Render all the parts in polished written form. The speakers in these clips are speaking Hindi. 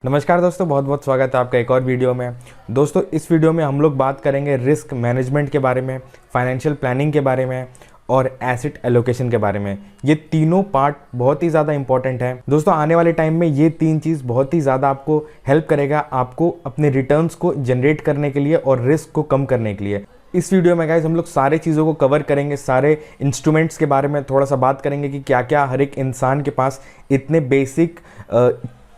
नमस्कार दोस्तों, बहुत बहुत स्वागत है आपका एक और वीडियो में। दोस्तों, इस वीडियो में हम लोग बात करेंगे रिस्क मैनेजमेंट के बारे में, फाइनेंशियल प्लानिंग के बारे में और एसेट एलोकेशन के बारे में। ये तीनों पार्ट बहुत ही ज़्यादा इंपॉर्टेंट है दोस्तों। आने वाले टाइम में ये तीन चीज़ बहुत ही ज़्यादा आपको हेल्प करेगा, आपको अपने रिटर्न्स को जनरेट करने के लिए और रिस्क को कम करने के लिए। इस वीडियो में गाइज हम लोग सारे चीज़ों को कवर करेंगे, सारे इंस्ट्रूमेंट्स के बारे में थोड़ा सा बात करेंगे कि क्या क्या हर एक इंसान के पास इतने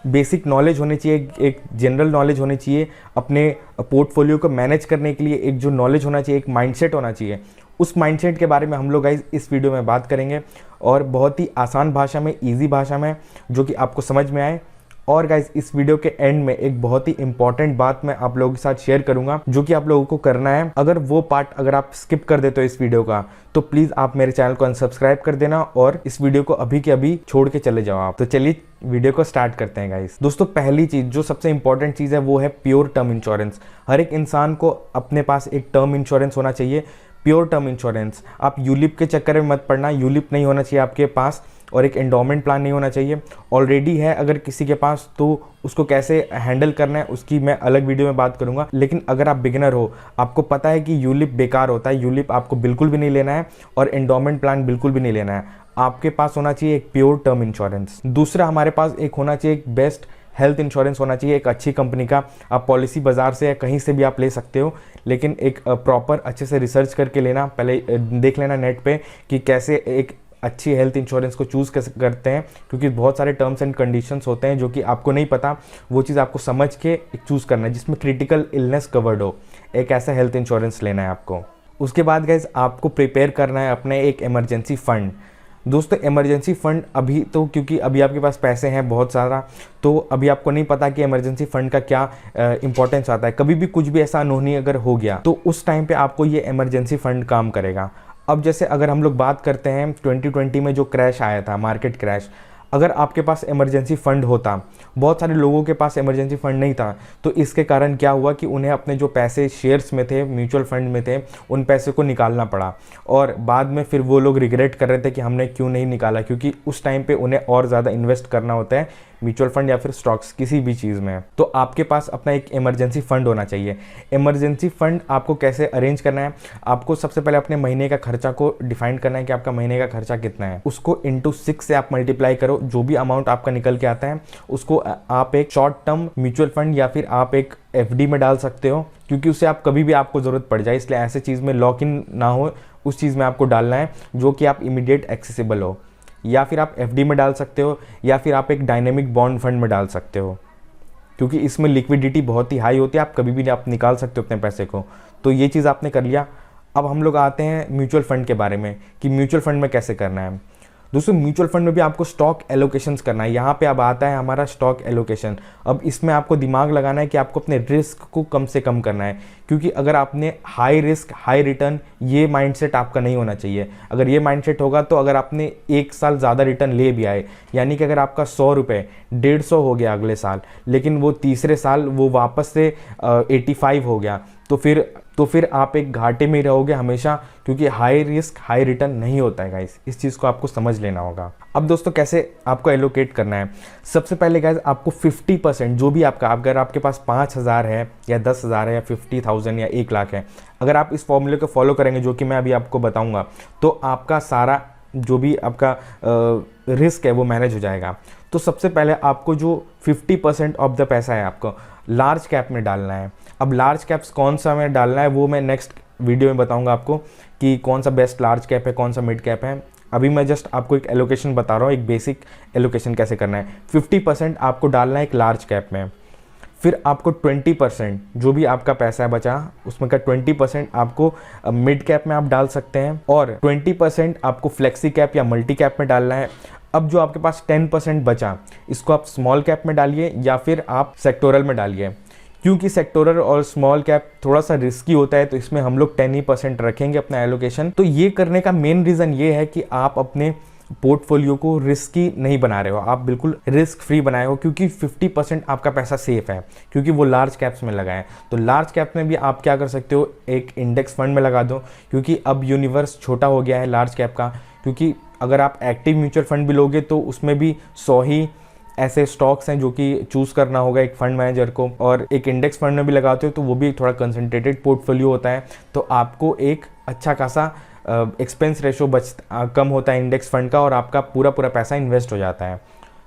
बेसिक नॉलेज होनी चाहिए, एक जनरल नॉलेज होनी चाहिए अपने पोर्टफोलियो को मैनेज करने के लिए। एक जो नॉलेज होना चाहिए, एक माइंडसेट होना चाहिए, उस माइंडसेट के बारे में हम लोग गाइज इस वीडियो में बात करेंगे और बहुत ही आसान भाषा में, इजी भाषा में, जो कि आपको समझ में आए। और गाइज इस वीडियो के एंड में एक बहुत ही इंपॉर्टेंट बात मैं आप लोगों के साथ शेयर करूंगा, जो कि आप लोगों को करना है। अगर वो पार्ट अगर आप स्किप कर देते हो इस वीडियो का, तो प्लीज आप मेरे चैनल को अनसब्सक्राइब कर देना और इस वीडियो को अभी के अभी छोड़ के चले जाओ आप। तो चलिए वीडियो को स्टार्ट करते हैं गाइस। दोस्तों, पहली चीज जो सबसे इंपॉर्टेंट चीज है वो है प्योर टर्म इंश्योरेंस। हर एक इंसान को अपने पास एक टर्म इंश्योरेंस होना चाहिए, प्योर टर्म इंश्योरेंस। आप यूलिप के चक्कर में मत पड़ना, यूलिप नहीं होना चाहिए आपके पास और एक एंडोमेंट प्लान नहीं होना चाहिए। ऑलरेडी है अगर किसी के पास, तो उसको कैसे हैंडल करना है उसकी मैं अलग वीडियो में बात करूंगा। लेकिन अगर आप बिगिनर हो, आपको पता है कि यूलिप बेकार होता है, यूलिप आपको बिल्कुल भी नहीं लेना है और एंडोमेंट प्लान बिल्कुल भी नहीं लेना है। आपके पास होना चाहिए एक प्योर टर्म इंश्योरेंस। दूसरा, हमारे पास एक होना चाहिए एक बेस्ट हेल्थ इंश्योरेंस होना चाहिए, एक अच्छी कंपनी का। आप पॉलिसी बाजार से या कहीं से भी आप ले सकते हो, लेकिन एक प्रॉपर अच्छे से रिसर्च करके लेना। पहले देख लेना नेट पे कि कैसे एक अच्छी हेल्थ इंश्योरेंस को चूज़ करते हैं, क्योंकि बहुत सारे टर्म्स एंड कंडीशंस होते हैं जो कि आपको नहीं पता। वो चीज़ आपको समझ के एक चूज़ करना है जिसमें क्रिटिकल इलनेस कवर्ड हो। एक ऐसा हेल्थ इंश्योरेंस लेना है आपको। उसके बाद गाइज आपको प्रिपेयर करना है अपने एक इमरजेंसी फंड। दोस्तों, इमरजेंसी फंड अभी तो, क्योंकि अभी आपके पास पैसे हैं बहुत सारा, तो अभी आपको नहीं पता कि इमरजेंसी फंड का क्या इंपॉर्टेंस आता है। कभी भी कुछ भी ऐसा अनहोनी अगर हो गया, तो उस टाइम पे आपको ये इमरजेंसी फंड काम करेगा। अब जैसे अगर हम लोग बात करते हैं 2020 में जो क्रैश आया था, मार्केट क्रैश, अगर आपके पास इमरजेंसी फंड होता, बहुत सारे लोगों के पास इमरजेंसी फंड नहीं था, तो इसके कारण क्या हुआ कि उन्हें अपने जो पैसे शेयर्स में थे, म्यूचुअल फंड में थे, उन पैसे को निकालना पड़ा। और बाद में फिर वो लोग रिग्रेट कर रहे थे कि हमने क्यों नहीं निकाला, क्योंकि उस टाइम पे उन्हें और ज़्यादा इन्वेस्ट करना होता है म्यूचुअल फंड या फिर स्टॉक्स, किसी भी चीज़ में। तो आपके पास अपना एक इमरजेंसी फंड होना चाहिए। इमरजेंसी फंड आपको कैसे अरेंज करना है? आपको सबसे पहले अपने महीने का खर्चा को डिफाइन करना है कि आपका महीने का खर्चा कितना है। उसको इंटू 6 से आप मल्टीप्लाई करो। जो भी अमाउंट आपका निकल के आता है उसको आप एक शॉर्ट टर्म म्यूचुअल फंड या फिर आप एक एफडी में डाल सकते हो, क्योंकि उससे आप कभी भी आपको ज़रूरत पड़ जाए, इसलिए ऐसे चीज़ में लॉक इन ना हो, उस चीज़ में आपको डालना है जो कि आप इमीडिएट एक्सेसिबल हो। या फिर आप एफडी में डाल सकते हो, या फिर आप एक डायनेमिक बॉन्ड फंड में डाल सकते हो, क्योंकि इसमें लिक्विडिटी बहुत ही हाई होती है, आप कभी भी आप निकाल सकते हो अपने पैसे को। तो ये चीज़ आपने कर लिया। अब हम लोग आते हैं म्यूचुअल फंड के बारे में कि म्यूचुअल फंड में कैसे करना है। दोस्तों, म्यूचुअल फंड में भी आपको स्टॉक एलोकेशंस करना है। यहाँ पे अब आता है हमारा स्टॉक एलोकेशन। अब इसमें आपको दिमाग लगाना है कि आपको अपने रिस्क को कम से कम करना है, क्योंकि अगर आपने हाई रिस्क हाई रिटर्न, ये माइंडसेट आपका नहीं होना चाहिए। अगर ये माइंडसेट होगा तो अगर आपने एक साल ज़्यादा रिटर्न ले भी आए, यानी कि अगर आपका 100 रुपये 150 हो गया अगले साल, लेकिन वो तीसरे साल वो वापस से 85 हो गया, तो फिर आप एक घाटे में रहोगे हमेशा, क्योंकि हाई रिस्क हाई रिटर्न नहीं होता है गाइस। इस चीज़ को आपको समझ लेना होगा। अब दोस्तों, कैसे आपको एलोकेट करना है? सबसे पहले गाइस आपको 50% जो भी आपका, अगर आपके पास 5,000 है या 10,000 है या 50,000 या 1,00,000 है, अगर आप इस फॉर्मूले को फॉलो करेंगे जो कि मैं अभी आपको बताऊंगा, तो आपका सारा जो भी आपका रिस्क है वो मैनेज हो जाएगा। तो सबसे पहले आपको जो 50% ऑफ द पैसा है आपको लार्ज कैप में डालना है। अब लार्ज कैप्स कौन सा में डालना है वो मैं नेक्स्ट वीडियो में बताऊंगा आपको कि कौन सा बेस्ट लार्ज कैप है, कौन सा मिड कैप है। अभी मैं जस्ट आपको एक एलोकेशन बता रहा हूँ, एक बेसिक एलोकेशन कैसे करना है। 50% आपको डालना है एक लार्ज कैप में, फिर आपको 20% जो भी आपका पैसा है बचा, उसमें का 20% आपको मिड कैप में आप डाल सकते हैं, और 20% आपको फ्लेक्सी कैप या मल्टी कैप में डालना है। अब जो आपके पास 10% बचा, इसको आप स्मॉल कैप में डालिए या फिर आप सेक्टोरल में डालिए, क्योंकि सेक्टोरल और स्मॉल कैप थोड़ा सा रिस्की होता है, तो इसमें हम लोग 10% रखेंगे अपना एलोकेशन। तो ये करने का मेन रीज़न ये है कि आप अपने पोर्टफोलियो को रिस्की नहीं बना रहे हो, आप बिल्कुल रिस्क फ्री बनाए हो, क्योंकि 50% आपका पैसा सेफ है, क्योंकि वो लार्ज कैप्स में लगा है। तो लार्ज कैप में भी आप क्या कर सकते हो, एक इंडेक्स फंड में लगा दो, क्योंकि अब यूनिवर्स छोटा हो गया है लार्ज कैप का। क्योंकि अगर आप एक्टिव म्यूचुअल फंड भी लोगे तो उसमें भी 100 ही ऐसे स्टॉक्स हैं जो कि चूज़ करना होगा एक फंड मैनेजर को। और एक इंडेक्स फंड में भी लगाते हो तो वो भी थोड़ा कंसंट्रेटेड पोर्टफोलियो होता है, तो आपको एक अच्छा खासा एक्सपेंस रेशो कम होता है इंडेक्स फंड का, और आपका पूरा पैसा इन्वेस्ट हो जाता है।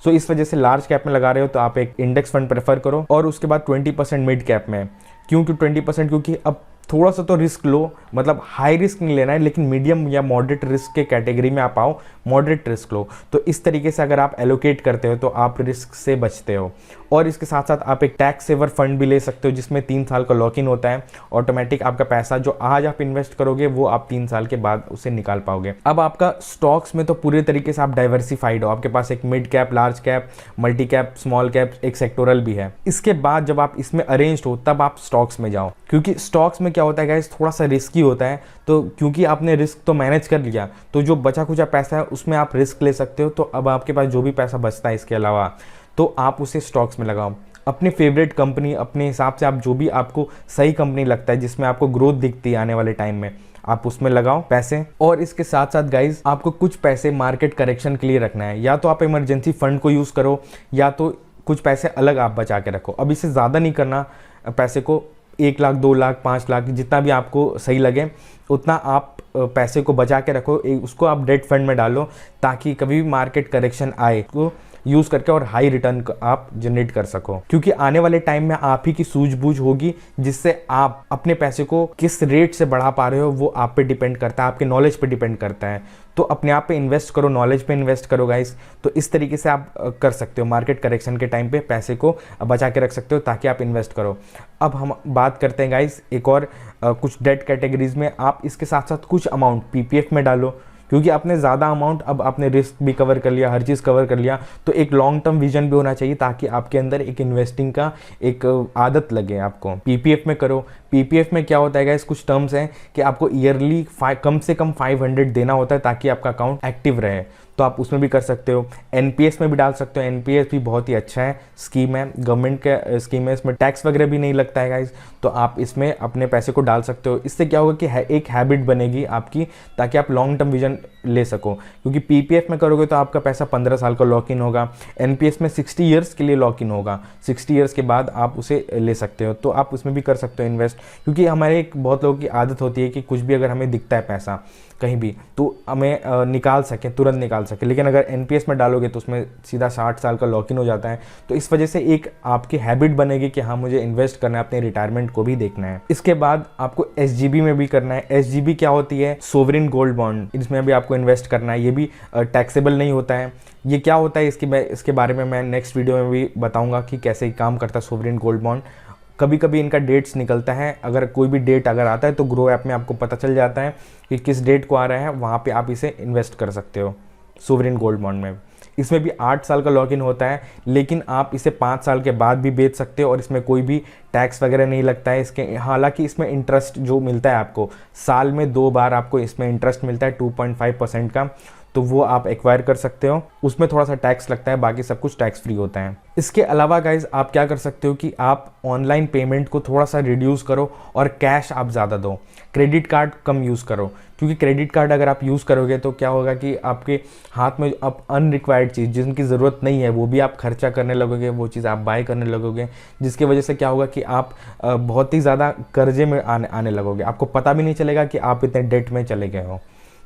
सो इस वजह से लार्ज कैप में लगा रहे हो तो आप एक इंडेक्स फंड प्रेफर करो। और उसके बाद 20% मिड कैप में। क्यों 20%? क्योंकि अब थोड़ा सा तो रिस्क लो, मतलब हाई रिस्क नहीं लेना है, लेकिन मीडियम या मॉडरेट रिस्क के कैटेगरी में आप आओ, मॉडरेट रिस्क लो। तो इस तरीके से अगर आप एलोकेट करते हो तो आप रिस्क से बचते हो। और इसके साथ साथ आप एक टैक्स सेवर फंड भी ले सकते हो जिसमें 3 साल का लॉक इन होता है। ऑटोमेटिक आपका पैसा जो आज आप इन्वेस्ट करोगे वो आप 3 साल के बाद उसे निकाल पाओगे। अब आपका स्टॉक्स में तो पूरे तरीके से आप डाइवर्सिफाइड हो, आपके पास एक mid cap, large cap, multi cap, small cap, एक सेक्टोरल भी है। इसके बाद जब आप इसमें अरेंज हो तब आप स्टॉक्स में जाओ, क्योंकि स्टॉक्स में क्या होता है गाइस, थोड़ा सा रिस्की होता है। तो क्योंकि आपने रिस्क तो मैनेज कर लिया, तो जो बचा खुचा पैसा है उसमें आप रिस्क ले सकते हो। तो अब आपके पास जो भी पैसा बचता है इसके अलावा, तो आप उसे स्टॉक्स में लगाओ। अपनी फेवरेट कंपनी, अपने हिसाब से आप जो भी आपको सही कंपनी लगता है जिसमें आपको ग्रोथ दिखती है आने वाले टाइम में, आप उसमें लगाओ पैसे। और इसके साथ साथ गाइज आपको कुछ पैसे मार्केट करेक्शन के लिए रखना है। या तो आप इमरजेंसी फंड को यूज़ करो, या तो कुछ पैसे अलग आप बचा के रखो। अब इससे ज़्यादा नहीं करना पैसे को, 1 लाख, 2 लाख, 5 लाख, जितना भी आपको सही लगे उतना आप पैसे को बचा के रखो। उसको आप डेट फंड में डालो ताकि कभी भी मार्केट करेक्शन आए तो यूज़ करके और हाई रिटर्न आप जनरेट कर सको। क्योंकि आने वाले टाइम में आप ही की सूझबूझ होगी जिससे आप अपने पैसे को किस रेट से बढ़ा पा रहे हो वो आप पे डिपेंड करता है, आपके नॉलेज पे डिपेंड करता है। तो अपने आप पे इन्वेस्ट करो, नॉलेज पे इन्वेस्ट करो गाइस। तो इस तरीके से आप कर सकते हो, मार्केट करेक्शन के टाइम पे पैसे को बचा के रख सकते हो ताकि आप इन्वेस्ट करो। अब हम बात करते हैं गाइस एक और कुछ डेट कैटेगरीज में। आप इसके साथ साथ कुछ अमाउंट पीपीएफ में डालो, क्योंकि आपने ज़्यादा अमाउंट, अब आपने रिस्क भी कवर कर लिया, हर चीज़ कवर कर लिया, तो एक लॉन्ग टर्म विजन भी होना चाहिए ताकि आपके अंदर एक इन्वेस्टिंग का एक आदत लगे आपको। पीपीएफ में करो। पीपीएफ में क्या होता है गाइस, कुछ टर्म्स हैं कि आपको ईयरली कम से कम 500 देना होता है ताकि आपका अकाउंट एक्टिव रहे, तो आप उसमें भी कर सकते हो। एनपीएस में भी डाल सकते हो, एनपीएस भी बहुत ही अच्छा है, स्कीम है, गवर्नमेंट का स्कीम है, इसमें टैक्स वगैरह भी नहीं लगता है गाइस, तो आप इसमें अपने पैसे को डाल सकते हो। इससे क्या होगा कि एक हैबिट बनेगी आपकी, ताकि आप लॉन्ग टर्म विजन ले सको। क्योंकि पीपीएफ में करोगे तो आपका पैसा 15 साल का लॉक इन होगा, एनपीएस में 60 ईयर्स के लिए लॉक इन होगा, 60 ईयर्स के बाद आप उसे ले सकते हो, तो आप उसमें भी कर सकते हो इन्वेस्ट। क्योंकि हमारे एक बहुत लोगों की आदत होती है कि कुछ भी अगर हमें दिखता है पैसा कहीं भी तो हमें निकाल सकें, तुरंत निकाल सकें, लेकिन अगर एनपीएस में डालोगे तो उसमें सीधा 60 साल का लॉक इन हो जाता है। तो इस वजह से एक आपकी हैबिट बनेगी कि हाँ मुझे इन्वेस्ट करना है, अपने रिटायरमेंट को भी देखना है। इसके बाद आपको एसजीबी में भी करना है। एसजीबी क्या होती है, सोवरिन गोल्ड बॉन्ड, इसमें भी आपको इन्वेस्ट करना है। ये भी टैक्सेबल नहीं होता है। ये क्या होता है इसके बारे में मैं नेक्स्ट वीडियो में भी बताऊंगा कि कैसे काम करता है सोवरिन गोल्ड बॉन्ड। कभी कभी इनका डेट्स निकलता है, अगर कोई भी डेट अगर आता है तो ग्रो ऐप में आपको पता चल जाता है कि किस डेट को आ रहा है, वहाँ पे आप इसे इन्वेस्ट कर सकते हो सोवरिन गोल्ड बॉन्ड में। इसमें भी 8 साल का लॉक इन होता है, लेकिन आप इसे 5 साल के बाद भी बेच सकते हो और इसमें कोई भी टैक्स वगैरह नहीं लगता है इसके। हालांकि इसमें इंटरेस्ट जो मिलता है आपको, साल में 2 बार आपको इसमें इंटरेस्ट मिलता है 2.5% का, तो वो आप एक्वायर कर सकते हो। उसमें थोड़ा सा टैक्स लगता है, बाकी सब कुछ टैक्स फ्री होता है। इसके अलावा गाइज आप क्या कर सकते हो कि आप ऑनलाइन पेमेंट को थोड़ा सा रिड्यूस करो और कैश आप ज़्यादा दो। क्रेडिट कार्ड कम यूज़ करो, क्योंकि क्रेडिट कार्ड अगर आप यूज़ करोगे तो क्या होगा कि आपके हाथ में आप अनरिक्वायर्ड चीज़ जिनकी ज़रूरत नहीं है वो भी आप खर्चा करने लगोगे, वो चीज़ आप बाय करने लगोगे, जिसकी वजह से क्या होगा कि आप बहुत ही ज़्यादा कर्जे में आने लगोगे। आपको पता भी नहीं चलेगा कि आप इतने डेट में चले गए हो।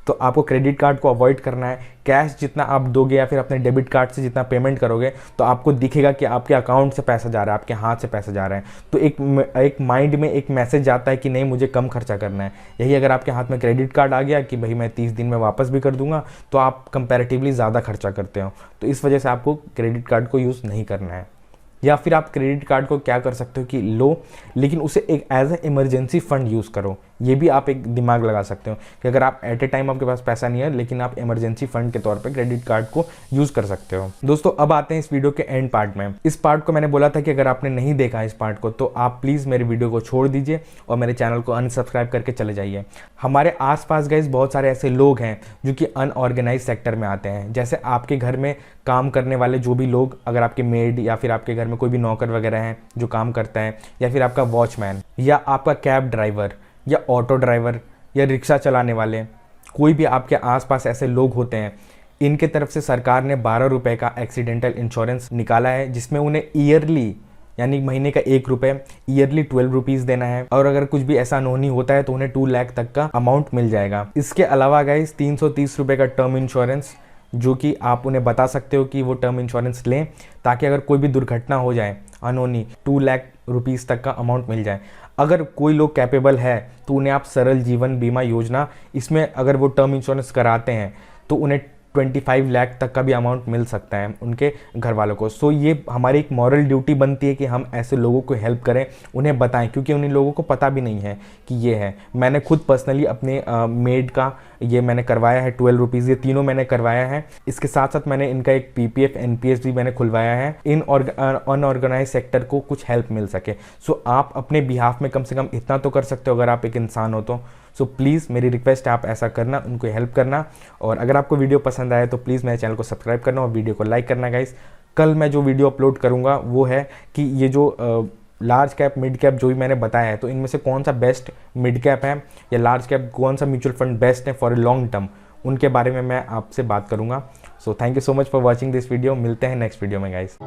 तो आपको क्रेडिट कार्ड को अवॉइड करना है। कैश जितना आप दोगे या फिर अपने डेबिट कार्ड से जितना पेमेंट करोगे तो आपको दिखेगा कि आपके अकाउंट से पैसा जा रहा है, आपके हाथ से पैसा जा रहा है, तो एक माइंड में एक मैसेज आता है कि नहीं मुझे कम खर्चा करना है। यही अगर आपके हाथ में क्रेडिट कार्ड आ गया कि भाई मैं 30 दिन में वापस भी कर दूंगा, तो आप कंपैरेटिवली ज़्यादा खर्चा करते हो। तो इस वजह से आपको क्रेडिट कार्ड को यूज़ नहीं करना है। या फिर आप क्रेडिट कार्ड को क्या कर सकते हो कि लो, लेकिन उसे एक as a emergency fund use करो। ये भी आप एक दिमाग लगा सकते हो कि अगर आप एट ए टाइम आपके पास पैसा नहीं है, लेकिन आप इमरजेंसी फंड के तौर पे क्रेडिट कार्ड को यूज़ कर सकते हो। दोस्तों अब आते हैं इस वीडियो के एंड पार्ट में। इस पार्ट को मैंने बोला था कि अगर आपने नहीं देखा इस पार्ट को तो आप प्लीज़ मेरे वीडियो को छोड़ दीजिए और मेरे चैनल को अनसब्सक्राइब करके चले जाइए। हमारे आसपास गाइस बहुत सारे ऐसे लोग हैं जो कि अनऑर्गेनाइज सेक्टर में आते हैं। जैसे आपके घर में काम करने वाले जो भी लोग, अगर आपके मेड या फिर आपके घर में कोई भी नौकर वगैरह हैं जो काम करता है, या फिर आपका वॉचमैन या आपका कैब ड्राइवर या ऑटो ड्राइवर या रिक्शा चलाने वाले, कोई भी आपके आसपास ऐसे लोग होते हैं, इनके तरफ से सरकार ने 12 रुपये का एक्सीडेंटल इंश्योरेंस निकाला है, जिसमें उन्हें ईयरली यानी महीने का 1 रुपये, ईयरली 12 रुपीज़ देना है। और अगर कुछ भी ऐसा अनहोनी होता है तो उन्हें 2 लाख तक का अमाउंट मिल जाएगा। इसके अलावा गाइस 330 रुपये का टर्म इंश्योरेंस, जो कि आप उन्हें बता सकते हो कि वो टर्म इंश्योरेंस लें, ताकि अगर कोई भी दुर्घटना हो जाए अनहोनी, 2 लाख रुपीज़ तक का अमाउंट मिल जाए। अगर कोई लोग कैपेबल है तो उन्हें आप सरल जीवन बीमा योजना, इसमें अगर वो टर्म इंश्योरेंस कराते हैं तो उन्हें 25 लाख तक का भी अमाउंट मिल सकता है उनके घर वालों को। सो ये हमारी एक मॉरल ड्यूटी बनती है कि हम ऐसे लोगों को हेल्प करें, उन्हें बताएं, क्योंकि उन लोगों को पता भी नहीं है कि ये है। मैंने खुद पर्सनली अपने मेड का ये मैंने करवाया है 12 रुपीज़, ये तीनों मैंने करवाया है। इसके साथ साथ मैंने इनका एक PPF NPS भी मैंने खुलवाया है, इन अनऑर्गेनाइज सेक्टर को कुछ हेल्प मिल सके। सो आप अपने बिहाफ में कम से कम इतना तो कर सकते हो अगर आप एक इंसान हो तो। सो प्लीज़ मेरी रिक्वेस्ट है आप ऐसा करना, उनको हेल्प करना। और अगर आपको वीडियो पसंद आए तो प्लीज़ मेरे चैनल को सब्सक्राइब करना और वीडियो को लाइक करना गाइस। कल मैं जो वीडियो अपलोड करूँगा वो है कि ये जो लार्ज कैप मिड कैप जो भी मैंने बताया है, तो इनमें से कौन सा बेस्ट मिड कैप है या लार्ज कैप कौन सा म्यूचुअल फंड बेस्ट है फॉर ए लॉन्ग टर्म, उनके बारे में मैं आपसे बात करूँगा। So thank you so much for watching this video. मिलते हैं नेक्स्ट वीडियो में गाइस।